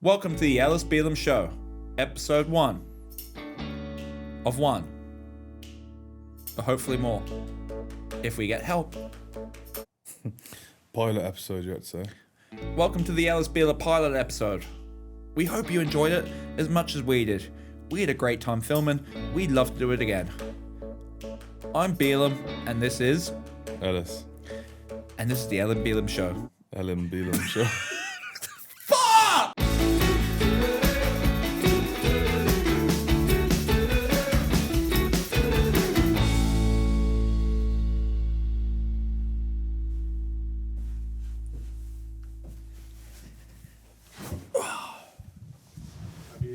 Welcome to the Ellis Bealham Show, episode 1 of 1. But hopefully more, if we get help. Pilot episode, you had to say. Welcome to the Ellis Bealham pilot episode. We hope you enjoyed it as much as we did. We had a great time filming. We'd love to do it again. I'm Bealham, and this is... Ellis. And this is the Ellis Bealham Show. Ellis Bealham Show. Fuck!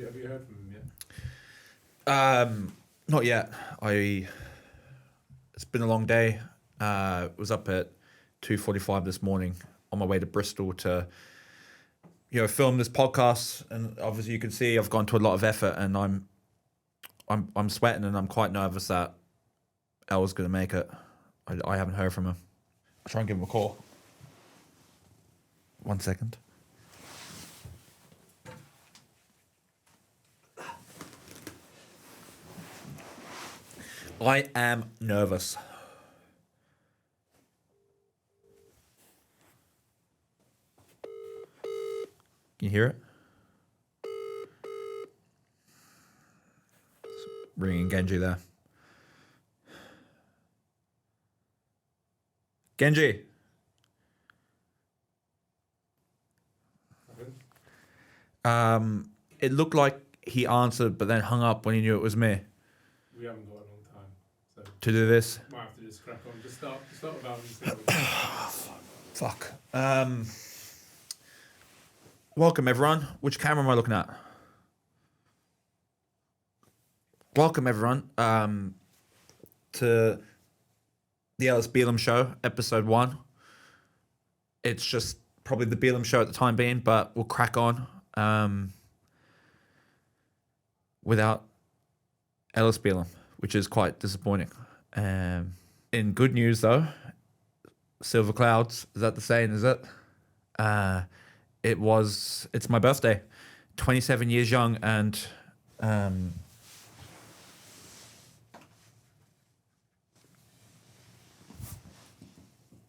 Have you heard from him yet? Not yet. It's been a long day. Was up at 2:45 this morning on my way to Bristol to, film this podcast. And obviously, you can see I've gone to a lot of effort, and I'm sweating, and I'm quite nervous that El's going to make it. I haven't heard from him. I'll try and give him a call. 1 second. I am nervous. Can you hear it? It's ringing Genji there. Genji. It looked like he answered, but then hung up when he knew it was me. We haven't got a long time, so To do this. might have to just crack on. Just start without Fuck. Welcome, everyone. Which camera am I looking at? Welcome, everyone, to the Ellis Bealham Show, episode 1. It's just probably the Bealham Show at the time being, but we'll crack on without Ellis Bealham, which is quite disappointing. In good news, though, silver clouds, is that the saying, is it? It's my birthday, 27 years young, and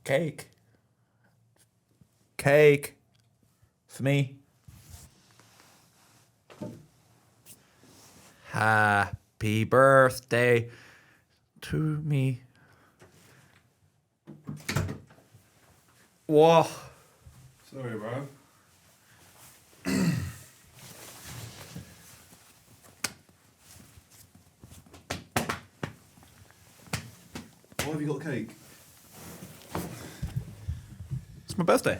cake for me. Happy birthday to me. Whoa. Sorry, bro. Why have you got cake? It's my birthday.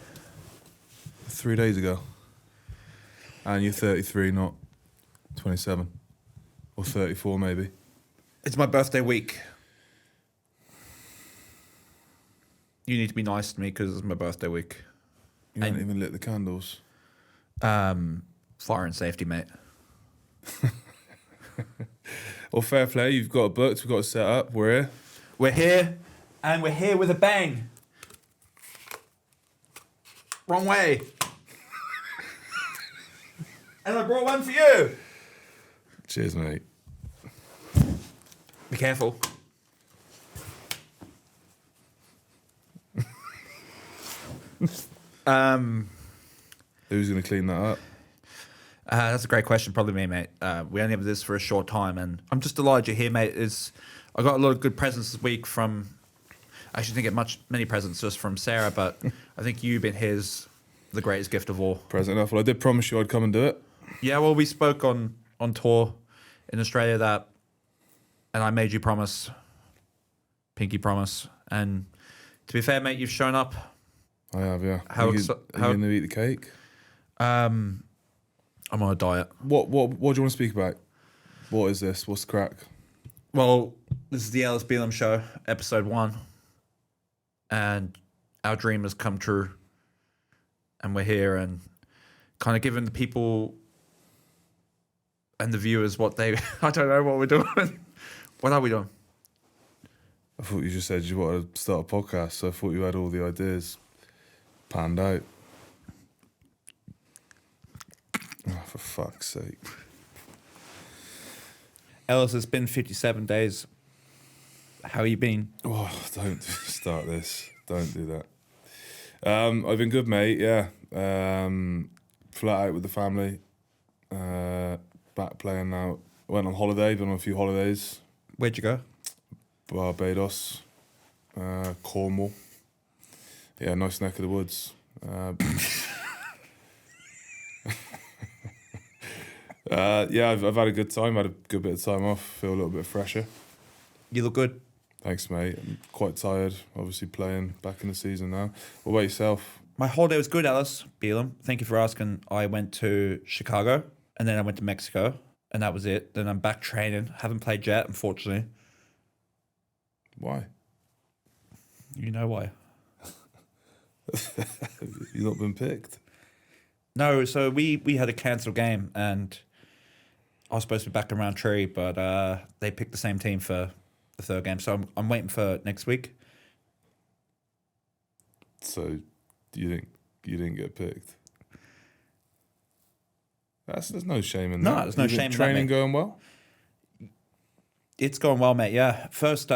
3 days ago. And you're 33, not 27. Or 34, maybe. It's my birthday week. You need to be nice to me because it's my birthday week. You haven't even lit the candles. Fire and safety, mate. Well, fair play. You've got it booked. We've got it set up. We're here. We're here, and we're here with a bang. Wrong way. And I brought one for you. Cheers, mate. Be careful. Who's going to clean that up? That's a great question. Probably me, mate. We only have this for a short time, and I'm just delighted you're here, mate. I got a lot of good presents this week from... I actually didn't get many presents just from Sarah, but I think you've been the greatest gift of all. Present enough. Well, I did promise you I'd come and do it. Yeah, well, we spoke on tour in Australia and I made you promise, pinky promise. And to be fair, mate, you've shown up. I have, yeah. How are you going to eat the cake? I'm on a diet. What do you want to speak about? What is this? What's the crack? Well, this is the Ellis Bealham Show, episode 1. And our dream has come true. And we're here and kind of giving the people and the viewers what they... I don't know what we're doing. What are we doing? I thought you just said you wanted to start a podcast, so I thought you had all the ideas panned out. For fuck's sake. Ellis, it's been 57 days. How you been? Oh, don't start this. Don't do that. I've been good, mate. Yeah. Flat out with the family. Back playing now. Went on holiday. Been on a few holidays. Where'd you go? Barbados. Cornwall. Yeah, nice neck of the woods. Yeah, I've had a good time. Had a good bit of time off. Feel a little bit fresher. You look good. Thanks, mate. I'm quite tired. Obviously playing back in the season now. What about yourself? My holiday was good, Ellis Bealham. Thank you for asking. I went to Chicago and then I went to Mexico and that was it. Then I'm back training. Haven't played yet, unfortunately. Why? You know why? You've not been picked? No, so we had a cancelled game and I was supposed to be back in Roundtree, but they picked the same team for the third game. So I'm waiting for next week. So you didn't get picked? There's no shame in No, that. there's no shame in that, Training mate. going well? It's going well, mate. Yeah. First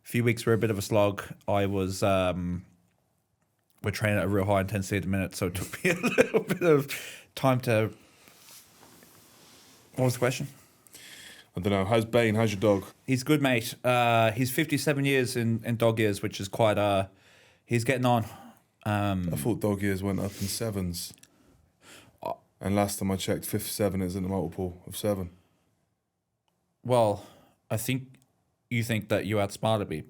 few weeks were a bit of a slog. I was we're training at a real high intensity at the minute, so it took me a little bit of time to. What was the question? I don't know. How's Bane? How's your dog? He's good, mate. He's 57 years in dog years, which is quite. He's getting on. I thought dog years went up in sevens. And last time I checked, 57 isn't a multiple of 7. Well, I think you think that you outsmarted me,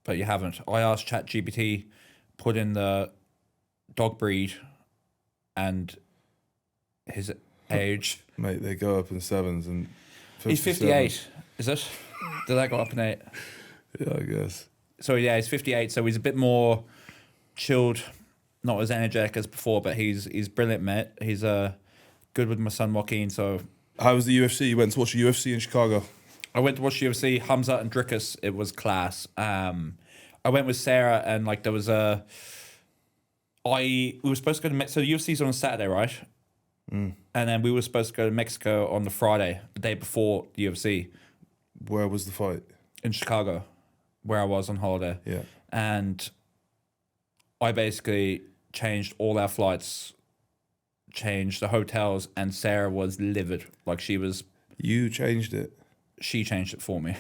but you haven't. I asked ChatGPT, put in the dog breed and his age. Mate, they go up in sevens and He's 58, is it? Did that go up in 8? Yeah, I guess. So yeah, he's 58, so he's a bit more chilled, not as energetic as before, but he's brilliant, mate. He's good with my son Joaquin, so... How was the UFC? You went to watch the UFC in Chicago? I went to watch UFC, Hamzat and Drickus. It was class. I went with Sarah and like there was we were supposed to go to Mexico. So the UFC's on a Saturday, right? And then we were supposed to go to Mexico on the Friday, the day before the UFC. Where was the fight? In Chicago, where I was on holiday. Yeah. And I basically changed all our flights, changed the hotels, and Sarah was livid. Like You changed it? She changed it for me.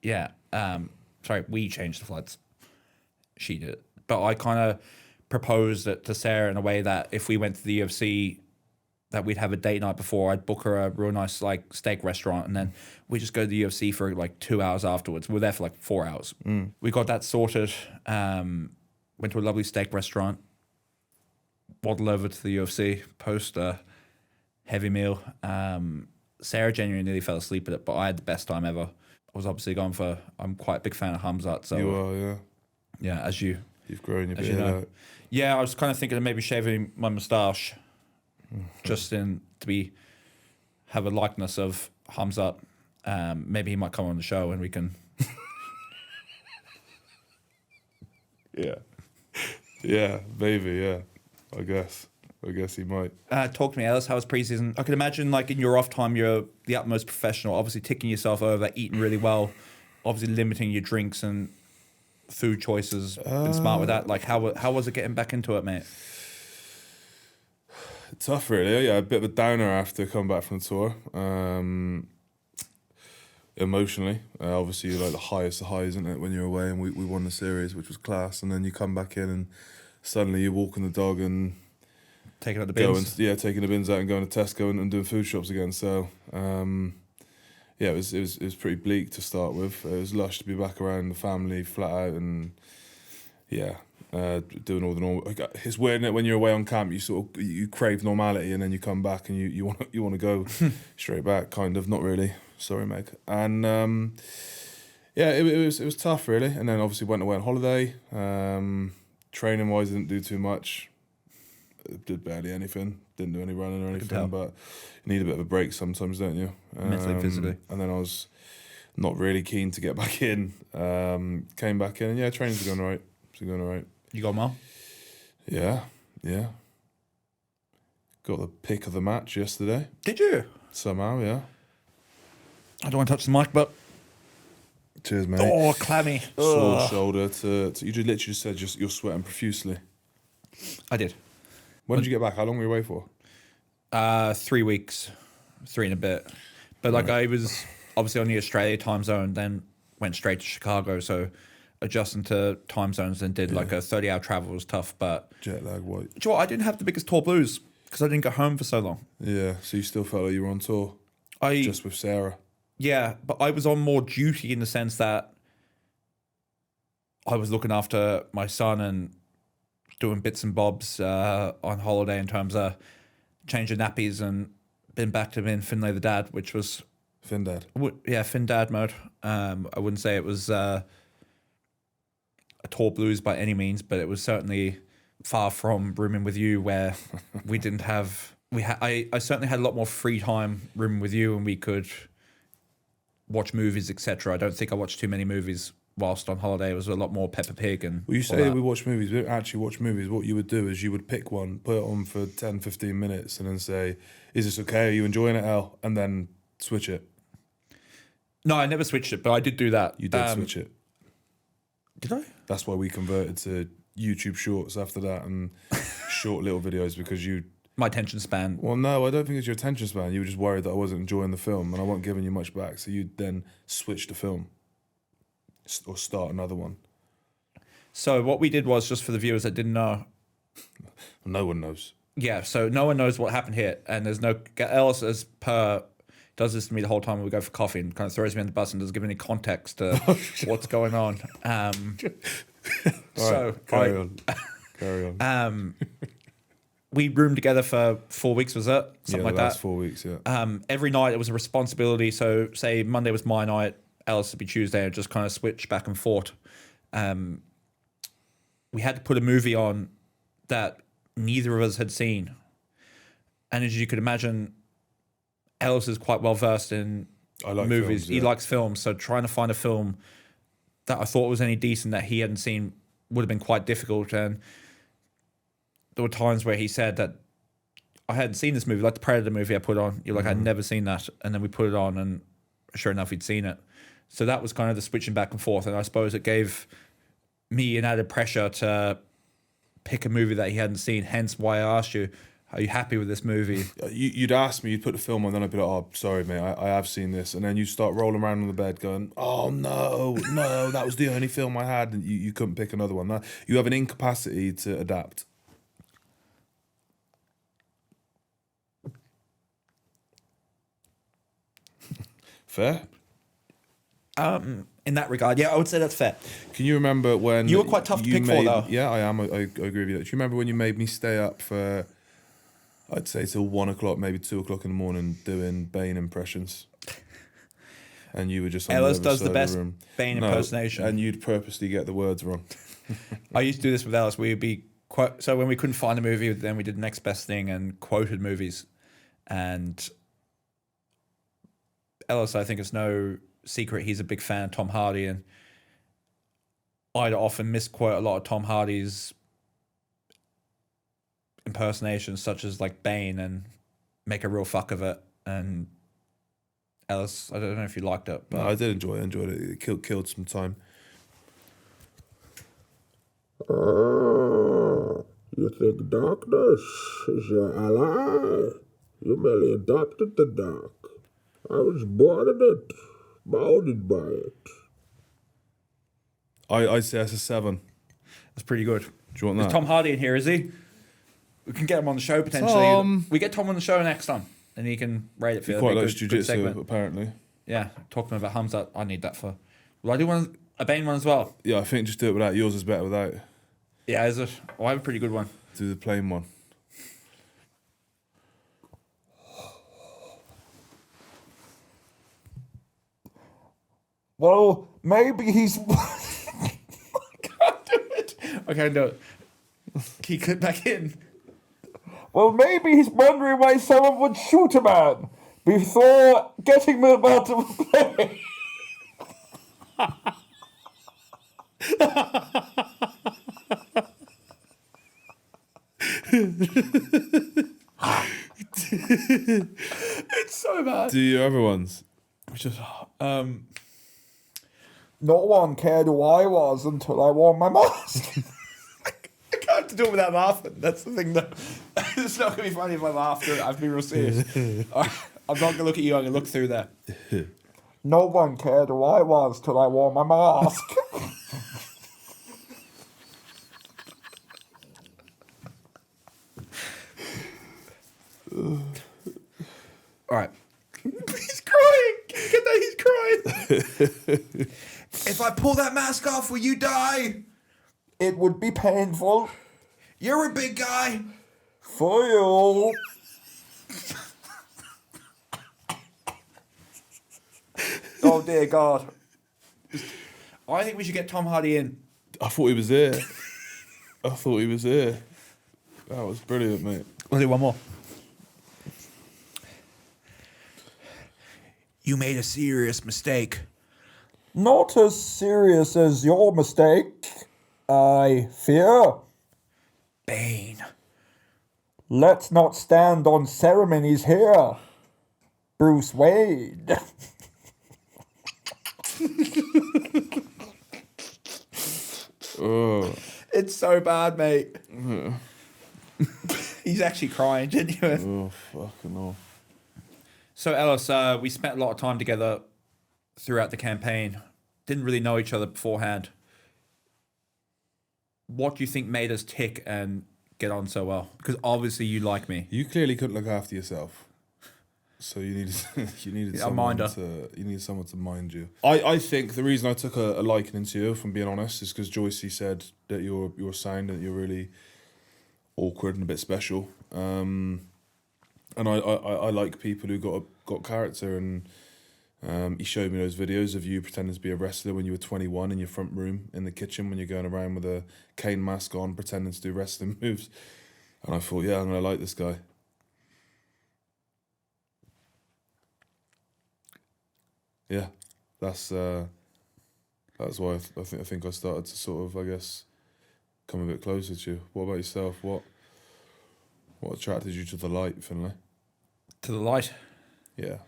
Yeah. Sorry, we changed the flights. She did it. But I kind of proposed it to Sarah in a way that if we went to the UFC, that we'd have a date night before. I'd book her a real nice like steak restaurant, and then we just go to the UFC for like 2 hours afterwards. We were there for like 4 hours. We got that sorted. Went to a lovely steak restaurant. Waddled over to the UFC post a heavy meal. Sarah genuinely nearly fell asleep at it, but I had the best time ever. I was obviously going for. I'm quite a big fan of Hamzat, so You are, yeah. yeah, as you've grown your as beard you know. out. Yeah, I was kind of thinking of maybe shaving my moustache, just to have a likeness of Hamzat. Maybe he might come on the show and we can. Yeah. Yeah, maybe, yeah. I guess he might. Talk to me, Ellis. How was preseason? I can imagine, like in your off time, you're the utmost professional. Obviously, ticking yourself over, eating really well, obviously limiting your drinks and food choices. Been smart with that. Like, how was it getting back into it, mate? Tough, really. Yeah, a bit of a downer after coming back from the tour. Emotionally, obviously, you're like the highest of highs, isn't it? When you're away, and we won the series, which was class, and then you come back in, and suddenly you're walking the dog and Taking out the bins. taking the bins out and going to Tesco and doing food shops again. So, yeah, it was pretty bleak to start with. It was lush to be back around the family, flat out, and yeah, doing all the normal. It's weird, isn't it? When you're away on camp, you crave normality, and then you come back and you want to go straight back. Kind of, not really. Sorry, Meg. And yeah, it was tough, really. And then obviously went away on holiday. Training wise, didn't do too much. Did barely anything. Didn't do any running or anything. But you need a bit of a break sometimes, don't you? Mentally, physically. And then I was not really keen to get back in. Came back in, and yeah, training's going all right. You got well? Yeah. Got the pick of the match yesterday. Did you? Somehow, yeah. I don't want to touch the mic, but Cheers, mate. oh, clammy. Sore Ugh. shoulder to you just literally just said you're sweating profusely. I did. When did you get back? How long were you away for? 3 weeks, 3 and a bit. But like I was obviously on the Australia time zone, then went straight to Chicago. So adjusting to time zones and did like a 30-hour travel was tough. But Jet lag, what? do you know what? I didn't have the biggest tour blues because I didn't go home for so long. Yeah, so you still felt like you were on tour, I just with Sarah. Yeah, but I was on more duty in the sense that I was looking after my son and doing bits and bobs on holiday in terms of changing nappies and been back to being Finlay the dad, which was Findad. Fin dad mode. I wouldn't say it was a tour blues by any means, but it was certainly far from rooming with you where we didn't have. I certainly had a lot more free time rooming with you, and we could watch movies, etc. I don't think I watched too many movies whilst on holiday. It was a lot more Peppa Pig and Well, you all say that. we watch movies. We don't actually watch movies. What you would do is you would pick one, put it on for 10, 15 minutes, and then say, is this okay? Are you enjoying it, Al? And then switch it. No, I never switched it, but I did do that. You did switch it. Did I? That's why we converted to YouTube Shorts after that and short little videos because you... My attention span. Well, no, I don't think it's your attention span. You were just worried that I wasn't enjoying the film and I wasn't giving you much back. So you then switch the film or start another one. So what we did was, just for the viewers that didn't know, No one knows. yeah, so no one knows what happened here, and there's no Ellis as per does this to me the whole time when we go for coffee and kind of throws me on the bus and doesn't give any context to what's going on. So Carry on. Carry on. we roomed together for 4 weeks, was it? Something like the last that. 4 weeks, yeah. Every night it was a responsibility. So say Monday was my night, Ellis would be Tuesday, and just kind of switch back and forth. We had to put a movie on that neither of us had seen. And as you could imagine, Ellis is quite well versed in I like movies. films, He yeah. likes films. So trying to find a film that I thought was any decent that he hadn't seen would have been quite difficult. And there were times where he said that I hadn't seen this movie, like the Predator movie I put on. You're like, I'd never seen that. And then we put it on and sure enough, he'd seen it. So that was kind of the switching back and forth. And I suppose it gave me an added pressure to pick a movie that he hadn't seen. Hence why I asked you, are you happy with this movie? You'd ask me, you'd put the film on, then I'd be like, oh, sorry, mate, I have seen this. And then you start rolling around on the bed going, oh, no, that was the only film I had. And you couldn't pick another one. You have an incapacity to adapt. Fair? In that regard, yeah, I would say that's fair. Can you remember when... You were quite tough to pick for, though. Yeah, I am. I agree with you. Do you remember when you made me stay up for, I'd say, till 1 o'clock, maybe 2 o'clock in the morning, doing Bane impressions? And you were just on Ellis the other does the side of best room. Bane impersonation. And you'd purposely get the words wrong. I used to do this with Ellis. We'd be so when we couldn't find a movie, then we did the next best thing and quoted movies. And Ellis, I think it's no secret, he's a big fan of Tom Hardy, and I'd often misquote a lot of Tom Hardy's impersonations, such as like Bane, and make a real fuck of it. And Ellis, I don't know if you liked it, but No, I did enjoy it. I enjoyed it. It killed some time. You think darkness is your ally? You merely adopted the dark. I was born in it, molded by it. I'd say that's a 7. it's pretty good. Do you want Is that? Tom Hardy in here, is he? We can get him on the show potentially. Tom. We get Tom on the show next time, and he can rate it for He you. quite That'd be likes a good jiu-jitsu, segment. apparently. Yeah, talk to him about Hamza. I need that for. Will I do a Bane one as well? Yeah, I think just do it without. Yours is better without. Yeah, is it? Oh, I have a pretty good one. Do the plain one. Well, maybe he's. I can't do it. I can't do it. Can you click back in? Well, maybe he's wondering why someone would shoot a man before getting them out of play. It's so bad. Do your other ones? Just, no one cared who I was until I wore my mask. I can't do it without laughing. That's the thing. That it's not going to be funny if I laugh through it. I have to be real serious. I'm not going to look at you. I'm going to look through there. No one cared who I was till I wore my mask. All right. He's crying. Can you get that? He's crying. If I pull that mask off, will you die? It would be painful. You're a big guy. For you. Oh, dear God. I think we should get Tom Hardy in. I thought he was here. That was brilliant, mate. We'll do one more. You made a serious mistake. Not as serious as your mistake, I fear. Bane. Let's not stand on ceremonies here. Bruce Wayne. Oh. It's so bad, mate. He's actually crying, genuine. Oh, fucking hell. So, Ellis, we spent a lot of time together throughout the campaign. Didn't really know each other beforehand. What do you think made us tick and get on so well? Because obviously you like me. You clearly couldn't look after yourself. So you needed someone to mind you. I think the reason I took a liking to you, if I'm being honest, is because Joycey said that you're sound, that you're really awkward and a bit special. And I like people who got character, and he showed me those videos of you pretending to be a wrestler when you were 21 in your front room in the kitchen when you're going around with a cane mask on pretending to do wrestling moves. And I thought, yeah, I'm going to like this guy. Yeah, that's why I think I started to sort of, I guess, come a bit closer to you. What about yourself? What attracted you to the light, Finlay? To the light? Yeah.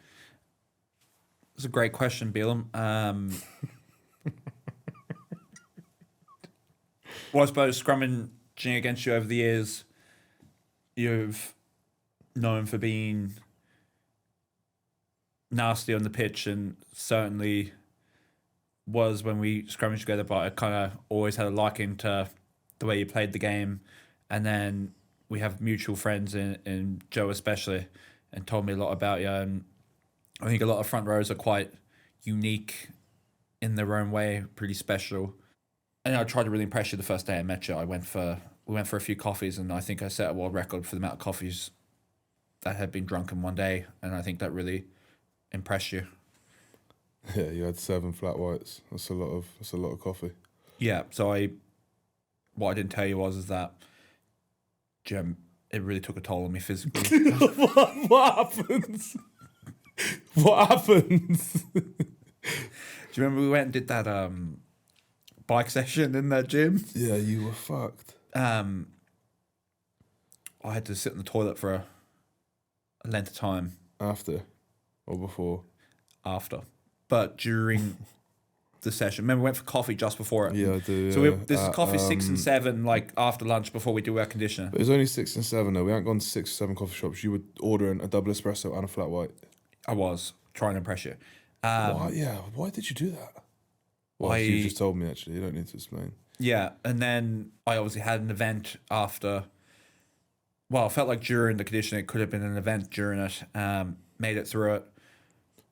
It's a great question, Bealham. Well, I suppose scrummaging against you over the years, you've known for being nasty on the pitch, and certainly was when we scrummaged together, but I kind of always had a liking to the way you played the game. And then we have mutual friends in Joe especially, and told me a lot about you. And I think a lot of front rows are quite unique in their own way, pretty special. And I tried to really impress you the first day I met you. We went for a few coffees, and I think I set a world record for the amount of coffees that had been drunk in one day, and I think that really impressed you. Yeah, you had 7 flat whites. That's a lot of coffee. Yeah, so what I didn't tell you was that, Jim, it really took a toll on me physically. What happens? What happens? Do you remember we went and did that bike session in that gym? Yeah, you were fucked. I had to sit in the toilet for a length of time. After or before? After. But during the session. Remember, we went for coffee just before it. Yeah, I do. So yeah. this is coffee 6 and 7, like after lunch before we do air conditioner. But it was only 6 and 7 though. We hadn't gone to 6 or 7 coffee shops. You were ordering a double espresso and a flat white. I was trying to impress you. Why? Yeah. Why did you do that? Well, you just told me actually. You don't need to explain. Yeah, and then I obviously had an event after. Well, I felt like during the conditioning, it could have been an event during it. Made it through it.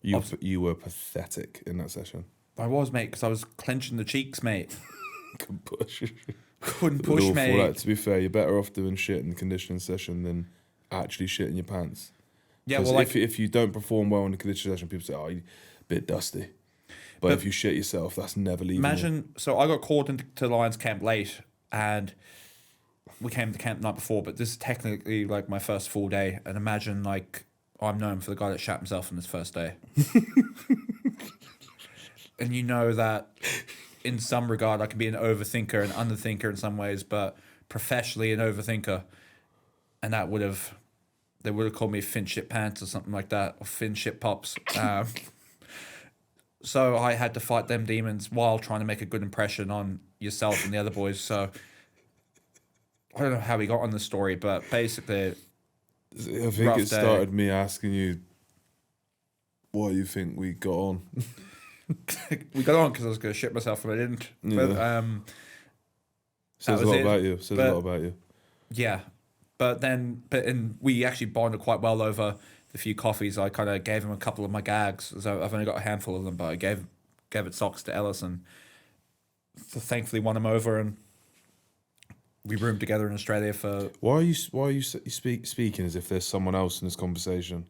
You were pathetic in that session. I was, mate, because I was clenching the cheeks, mate. Couldn't push. Couldn't push, mate. That. To be fair, you're better off doing shit in the conditioning session than actually shit in your pants. Yeah, well, if you don't perform well in the conditioning session, people say, "Oh, you're a bit dusty." But if you shit yourself, that's never leaving. Imagine, so I got called into Lions camp late, and we came to camp the night before, but this is technically like my first full day. And imagine, like, I'm known for the guy that shat himself on his first day. And you know that in some regard, I can be an overthinker and underthinker in some ways, but professionally an overthinker. And that would have they would have called me Fin Shit Pants or something like that, or Fin Shit Pops. So I had to fight them demons while trying to make a good impression on yourself and the other boys. So I don't know how we got on the story, but basically, I think rough it day. started me asking you why you think we got on. we got on because I was going to shit myself and I didn't. Yeah. But Says a was lot it. about you. Says a But- lot about you. yeah, and we actually bonded quite well over the few coffees. I kind of gave him a couple of my gags. So I've only got a handful of them, but I gave it socks to Ellis, and thankfully won him over, and we roomed together in Australia for. Why are you speaking as if there's someone else in this conversation?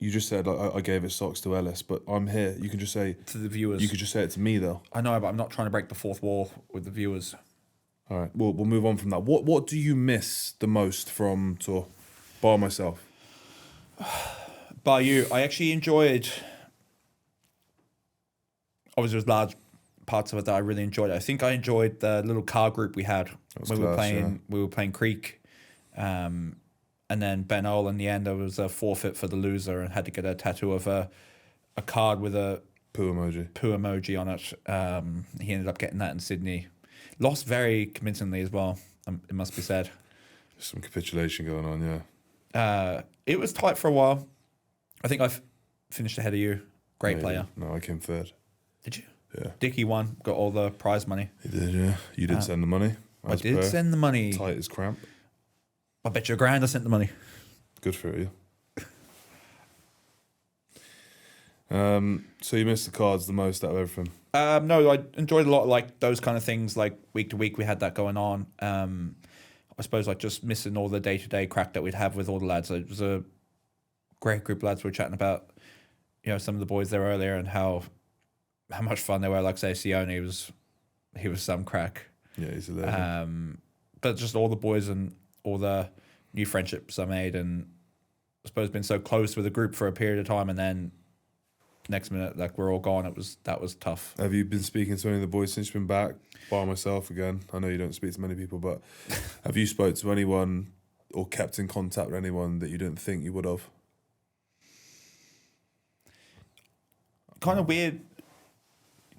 You just said like I gave it socks to Ellis, but I'm here. You can just say To the viewers, you could just say it to me though. I know, but I'm not trying to break the fourth wall with the viewers. All right, we'll move on from that. What do you miss the most from tour? By myself. By you, I actually enjoyed. Obviously, there's large parts of it that I really enjoyed. I think I enjoyed the little car group we had was when we were class, playing. yeah. We were playing Creek, and then Ben Ole. In the end, there was a forfeit for the loser and had to get a tattoo of a card with a Poo emoji. poo emoji on it. He ended up getting that in Sydney. Lost very convincingly as well. It must be said. Some capitulation going on, yeah. It was tight for a while. I think I finished ahead of you. Great Yeah, player. No, I came third. Did you? Yeah. Dickie won. Got all the prize money. You did, yeah. You did send the money. I as did per. send the money. Tight as cramp. I bet you $1,000 I sent the money. Good for you. So you missed the cards the most out of everything. No, I enjoyed a lot like those kind of things. Like week to week, we had that going on. I suppose like just missing all the day-to-day crack that we'd have with all the lads. It was a great group of lads. We were chatting about, some of the boys there earlier and how much fun they were. Like say Sione he was some crack. Yeah, he's a legend. But just all the boys and all the new friendships I made, and I suppose been so close with a group for a period of time, and then next minute like we're all gone. That was tough. Have you been speaking to any of the boys since you've been back? By myself again. I know you don't speak to many people, but have you spoke to anyone or kept in contact with anyone that you didn't think you would have? Kind of weird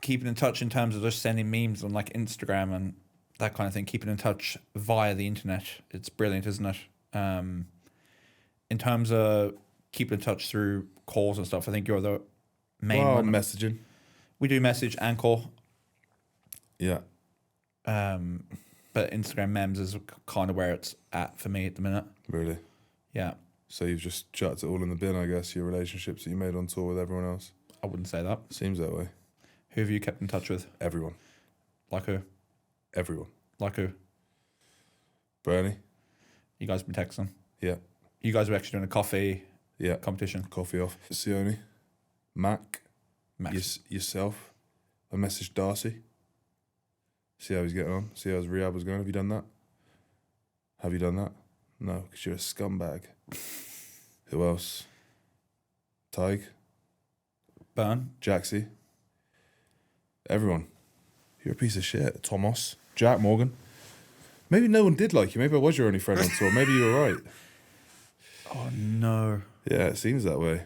keeping in touch in terms of just sending memes on like Instagram and that kind of thing. Keeping in touch via the internet. It's brilliant, isn't it? In terms of keeping in touch through calls and stuff, I think you're the main Well, one. messaging. We do message and call. Yeah. But Instagram memes is kind of where it's at for me at the minute. Really? Yeah, So you've just chucked it all in the bin, I guess, your relationships that you made on tour with everyone else? I wouldn't say that. Seems that way. Who have you kept in touch with? Everyone. Like who? Everyone. Like who? Bernie? You guys been texting? Yeah. You guys were actually doing a coffee Yeah. competition. Coffee off. Sione? Mac? Max. Yourself? I messaged Darcy. See how he's getting on. See how his rehab was going. Have you done that? Have you done that? No, because you're a scumbag. Who else? Tig? Burn. Jaxie? Everyone. You're a piece of shit. Thomas? Jack Morgan? Maybe no one did like you. Maybe I was your only friend on tour. Maybe you were right. Oh no. Yeah, it seems that way.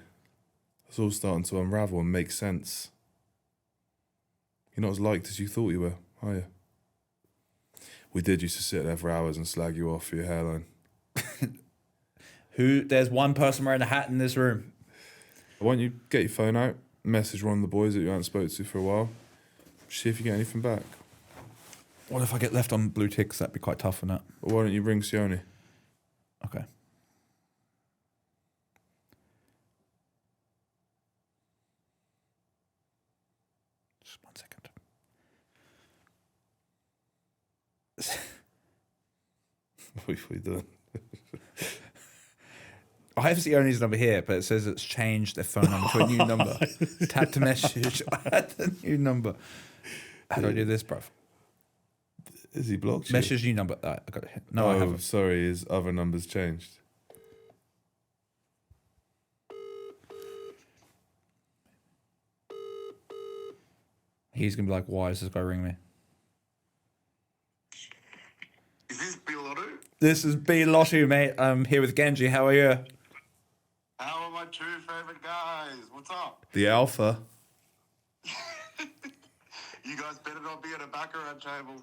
It's all starting to unravel and make sense. You're not as liked as you thought you were, are you? We did used to sit there for hours and slag you off for your hairline. There's one person wearing a hat in this room. Why don't you get your phone out, message one of the boys that you haven't spoken to for a while, see if you get anything back. What if I get left on blue ticks? That'd be quite tough, wouldn't it? Or why don't you ring Sione? Okay. Just 1 second. What are you doing? I have Sione's number here, but it says it's changed their phone number to a new number. Tap to message. Add the new number. How do I do this, bruv? Is he blocked you? Message new number. I got it. No, I haven't. Sorry, his other number's changed. He's gonna be like, "Why is this guy ringing me?" Is this Bill Otto? This is B Lottie, mate. I'm here with Genji. How are you? How are my two favorite guys? What's up? The Alpha. You guys better not be at a baccarat table.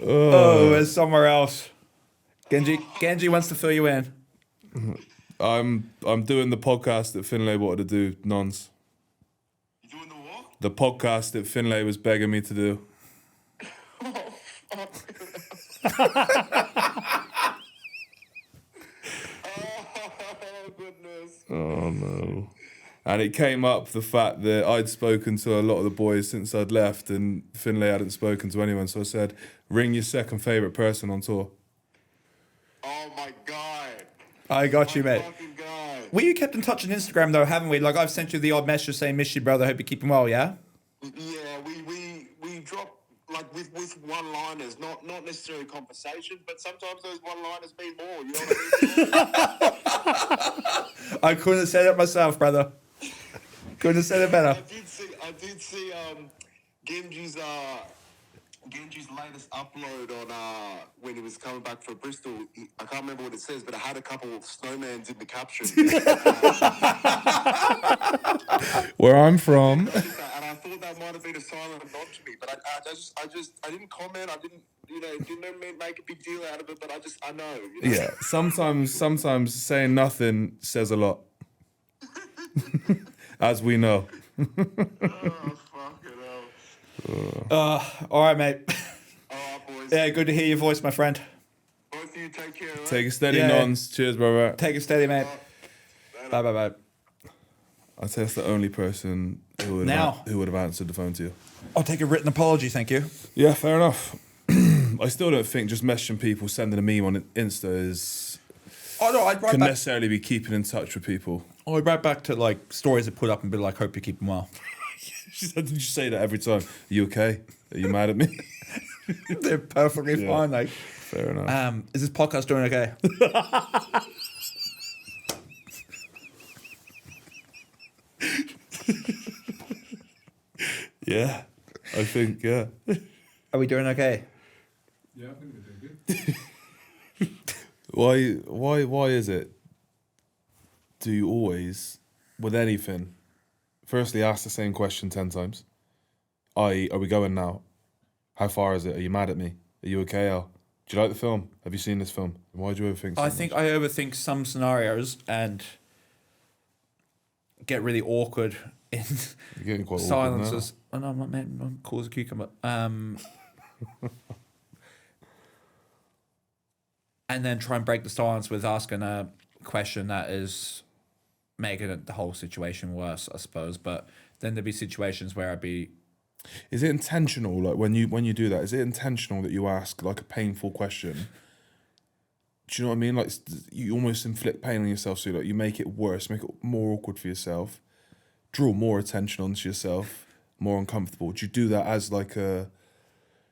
Oh, it's somewhere else. Genji wants to fill you in. I'm doing the podcast that Finlay wanted to do, nons. You doing the what? The podcast that Finlay was begging me to do. Oh, goodness. Oh no. And it came up the fact that I'd spoken to a lot of the boys since I'd left and Finlay hadn't spoken to anyone. So I said, ring your second favourite person on tour. Oh, my God. I got you, My mate. fucking God. We kept in touch on Instagram, though, haven't we? Like, I've sent you the odd message saying, miss you, brother. Hope you're keeping well, yeah? Yeah, we drop, like, with one-liners, not necessarily conversation, but sometimes those one-liners mean more, you know what I mean? I couldn't have said it myself, brother. Couldn't have said it better. I did see Genji's latest upload on when he was coming back from Bristol. I can't remember what it says, but it had a couple of snowmans in the caption. Where I'm from. And I thought that might have been a silent nod to me, but I didn't comment. I didn't, didn't make a big deal out of it. But I know. You know? Yeah, sometimes saying nothing says a lot. As we know. Oh, fucking hell. All right, mate. All right, boys. Yeah, good to hear your voice, my friend. Both of you take care. Right? Take it steady, Yeah. nons. Cheers, brother. Take it steady, mate. Bye, bye, bye. I'd say that's the only person who would have answered the phone to you. I'll take a written apology, thank you. Yeah, fair enough. I still don't think just messaging people, sending a meme on Insta is Oh, no, I'd write can back. necessarily be keeping in touch with people. I'd write back to, like, stories I put up and be like, hope you're keeping well. Did you say that every time? Are you okay? Are you mad at me? They're perfectly Yeah. fine, like. Fair enough. Is this podcast doing okay? Yeah, I think, yeah. Are we doing okay? Yeah, I think we're doing good. Why is it? Do you always, with anything, firstly ask the same question 10 times? I.e., are we going now? How far is it? Are you mad at me? Are you okay, Al? Do you like the film? Have you seen this film? Why do you overthink so I much? think I overthink some scenarios and get really awkward in You're getting quite awkward silences. Oh, no, I'm not, mate. I'm cool as a cucumber. And then try and break the silence with asking a question that is making it the whole situation worse, I suppose. But then there'd be situations where I'd be, Is it intentional? Like when you do that, is it intentional that you ask like a painful question? Do you know what I mean? Like you almost inflict pain on yourself, so like you make it worse, make it more awkward for yourself, draw more attention onto yourself, more uncomfortable. Do you do that as like a,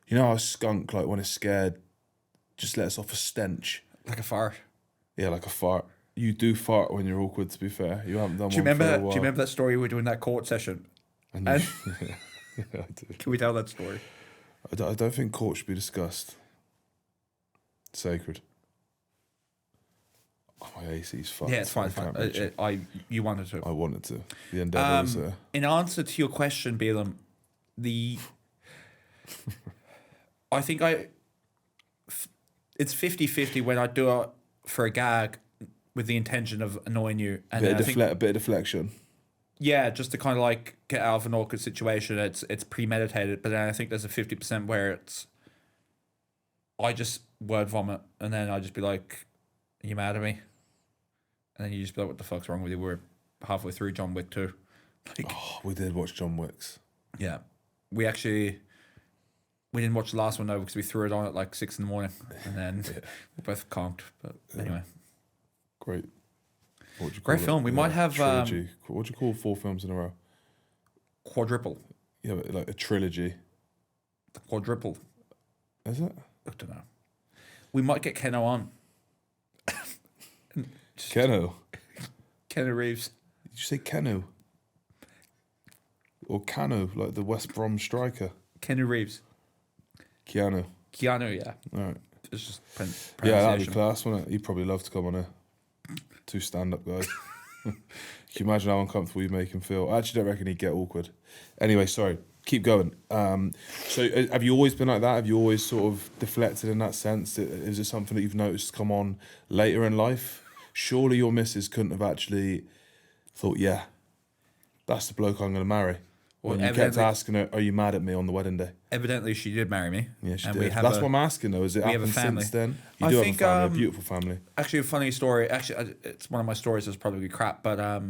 you know how a skunk, like when it's scared, just lets off a stench? like a fart. Yeah, like a fart. You do fart when you're awkward. To be fair, you haven't done Do you one for a remember? while. Do you remember that story we were doing that court session? And And- yeah, I do. Can we tell that story? I don't think court should be discussed. Sacred. Oh, my AC's fucked. Yeah, it's fine. I It's fine. can't reach it. You wanted to. I wanted to. The endeavour was there. In answer to your question, Bealham, I think it's 50-50 when I do it for a gag with the intention of annoying you. And then I think, A bit of deflection. yeah, just to kind of like get out of an awkward situation. It's premeditated, but then I think there's a 50% where it's, I just word vomit and then I just be like, are you mad at me? And then you just be like, what the fuck's wrong with you? We're halfway through John Wick 2. Like, Oh, we did watch John Wick's. yeah. We didn't watch the last one though because we threw it on at like 6 a.m. and then we both conked. But anyway, Great. What would you Great call it? film. We might have, trilogy. What do you call 4 films in a row? quadruple. Yeah, but like a trilogy. Quadruple. Is it? I don't know. We might get Keno on. Keno. Keno Reeves. Did you say Keno? Or Cano, like the West Brom striker? Keno Reeves. Keanu. Keanu, yeah. All right. It's just Yeah, that'd be pronunciation. class, wouldn't it? He'd probably love to come on here. 2 stand-up guys. Can you imagine how uncomfortable you make him feel? I actually don't reckon he'd get awkward. Anyway, sorry. Keep going. So have you always been like that? Have you always sort of deflected in that sense? Is it something that you've noticed come on later in life? Surely your missus couldn't have actually thought, yeah, that's the bloke I'm going to marry. When you kept evidently- asking her, are you mad at me on the wedding day? Evidently, she did marry me. Yeah, she and did. We have That's what I'm asking though. Has it we have a happened family. since then? You I do think, have a family, a beautiful family. Actually, a funny story. Actually, it's one of my stories that's probably crap, but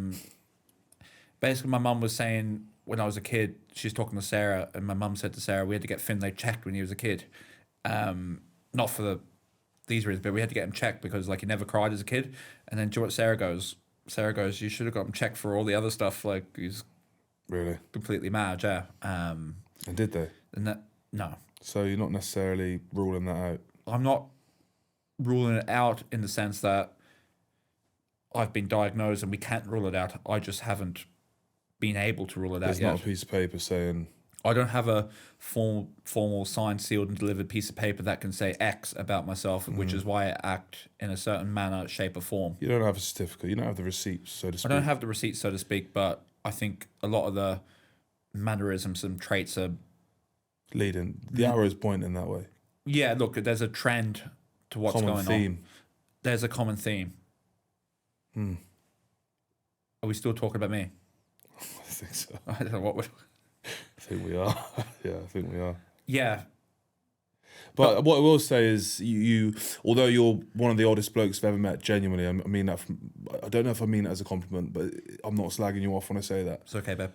basically, my mum was saying when I was a kid, she's talking to Sarah, and my mum said to Sarah, we had to get Finlay checked when he was a kid. Not for these reasons, but we had to get him checked because like he never cried as a kid. And then do you know what Sarah goes? Sarah goes, you should have got him checked for all the other stuff. Like he's Really? completely mad, yeah. And did they? And that no, So you're not necessarily ruling that out. I'm not ruling it out in the sense that I've been diagnosed and we can't rule it out. I just haven't been able to rule it There's out yet. not a piece of paper saying, I don't have a formal signed, sealed, and delivered piece of paper that can say X about myself, which is why I act in a certain manner, shape, or form. you don't have a certificate, you don't have the receipts, so to I speak. don't have the receipt, so to speak, but I think a lot of the mannerisms and traits are. Leading. The arrow is pointing that way. Yeah, look, there's a trend to what's Common going theme. on. There's a common theme. Are we still talking about me? I think so. I don't know what would. I think we are. Yeah, I think we are. Yeah, But what I will say is, you, although you're one of the oddest blokes I've ever met, genuinely, I mean that. I don't know if I mean it as a compliment, but I'm not slagging you off when I say that. it's okay, babe.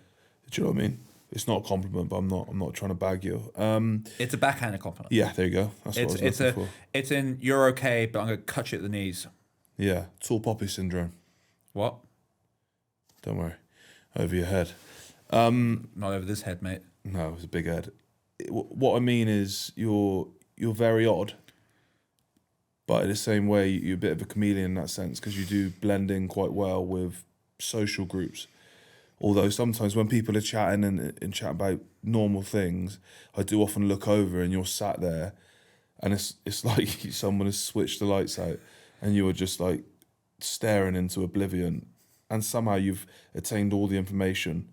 Do you know what I mean? It's not a compliment, but I'm not trying to bag you. It's a backhanded compliment. Yeah, there you go. That's what I was looking for. It's in you're okay, but I'm gonna cut you at the knees. Yeah, tall poppy syndrome. What? Don't worry, over your head. Not over this head, mate. No, it was a big head. What I mean is, you're very odd, but in the same way, you're a bit of a chameleon in that sense because you do blend in quite well with social groups. Although sometimes when people are chatting and chat about normal things, I do often look over and you're sat there, and it's like someone has switched the lights out, and you are just like staring into oblivion, and somehow you've attained all the information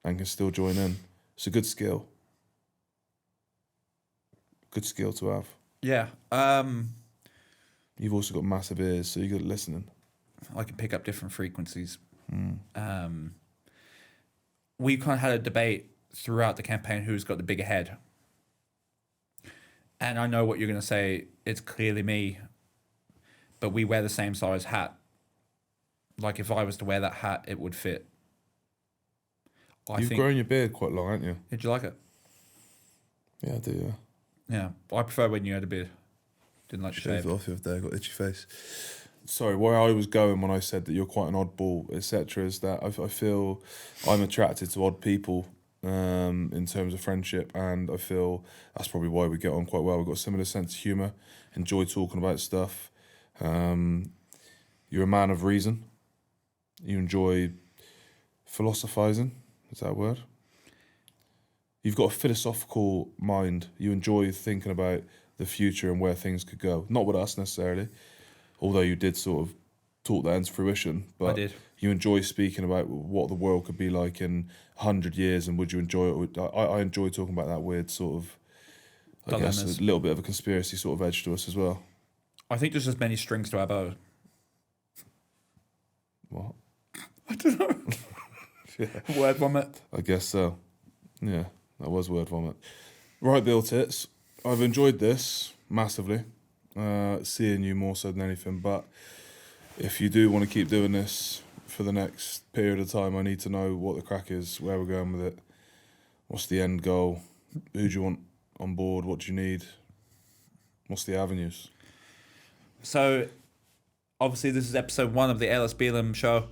and can still join in. It's a good skill. Good skill to have. Yeah. You've also got massive ears, so you're good at listening. I can pick up different frequencies. We kind of had a debate throughout the campaign who's got the bigger head. And I know what you're going to say. It's clearly me. But we wear the same size hat. Like if I was to wear that hat, it would fit. You've grown your beard quite long, haven't you? Did you like it? Yeah, I do, yeah. Yeah. I prefer when you had a beard. Didn't like the Shaved shave. off the other day, got itchy face. Sorry, where I was going when I said that you're quite an oddball, etc., is that I feel I'm attracted to odd people in terms of friendship, and I feel that's probably why we get on quite well. We've got a similar sense of humour, enjoy talking about stuff. You're a man of reason. You enjoy philosophising. Is that a word? You've got a philosophical mind. You enjoy thinking about the future and where things could go. Not with us necessarily, although you did sort of talk that into fruition. But I did. You enjoy speaking about what the world could be like in 100 years, and would you enjoy it? I enjoy talking about that weird sort of, I guess, Dilemmas. a little bit of a conspiracy sort of edge to us as well. I think there's just many strings to our bow. What? I don't know. Word vomit. I guess so. Yeah, that was word vomit. Right, Bill Tits. I've enjoyed this massively. Seeing you more so than anything. But if you do want to keep doing this for the next period of time, I need to know what the crack is, where we're going with it. What's the end goal? Who do you want on board? What do you need? What's the avenues? So, obviously, this is episode 1 of the Ellis Bealham Show.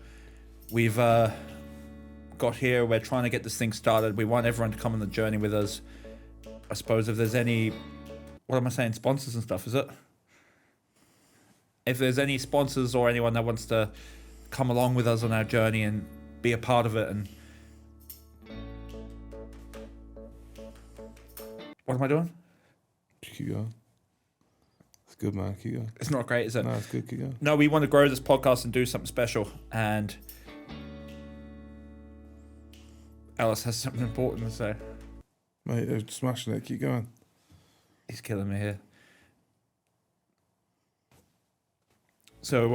We've got here. We're trying to get this thing started. We want everyone to come on the journey with us. I suppose if there's any, what am I saying, sponsors and stuff, is it? If there's any sponsors or anyone that wants to come along with us on our journey and be a part of it, and what am I doing? keep going. It's good, man. Keep going. It's not great, is it? No, it's good. Keep going. No, we want to grow this podcast and do something special. And Ellis has something important to say. Mate, they're smashing it. Keep going. He's killing me here. So,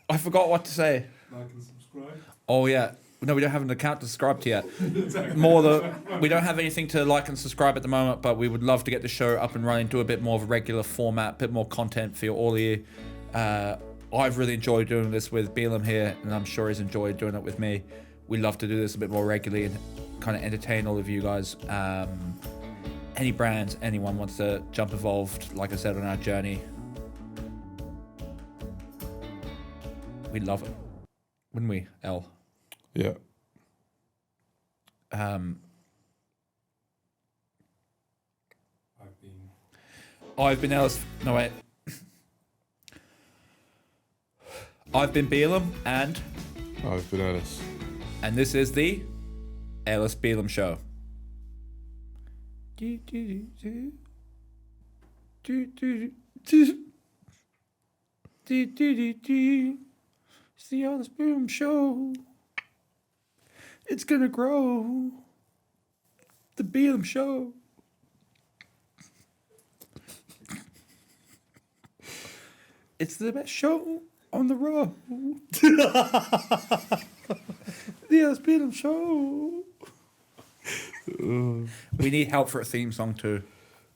I forgot what to say. Like and subscribe. Oh, yeah. No, we don't have an account to subscribe to yet. We don't have anything to like and subscribe at the moment, but we would love to get the show up and running, do a bit more of a regular format, a bit more content for all of you. I've really enjoyed doing this with Bealham here, and I'm sure he's enjoyed doing it with me. We love to do this a bit more regularly and kind of entertain all of you guys. Any brands, anyone wants to jump involved, like I said, on our journey, we'd love it, wouldn't we, El? Yeah. I've been Ellis. No, wait. I've been Bealham, and I've been Ellis. this is the Ellis Bealham Show. It's the Ellis Bealham Show. It's gonna grow. The Bealham Show. It's the best show on the road. The Ellis Bealham Show. We need help for a theme song too.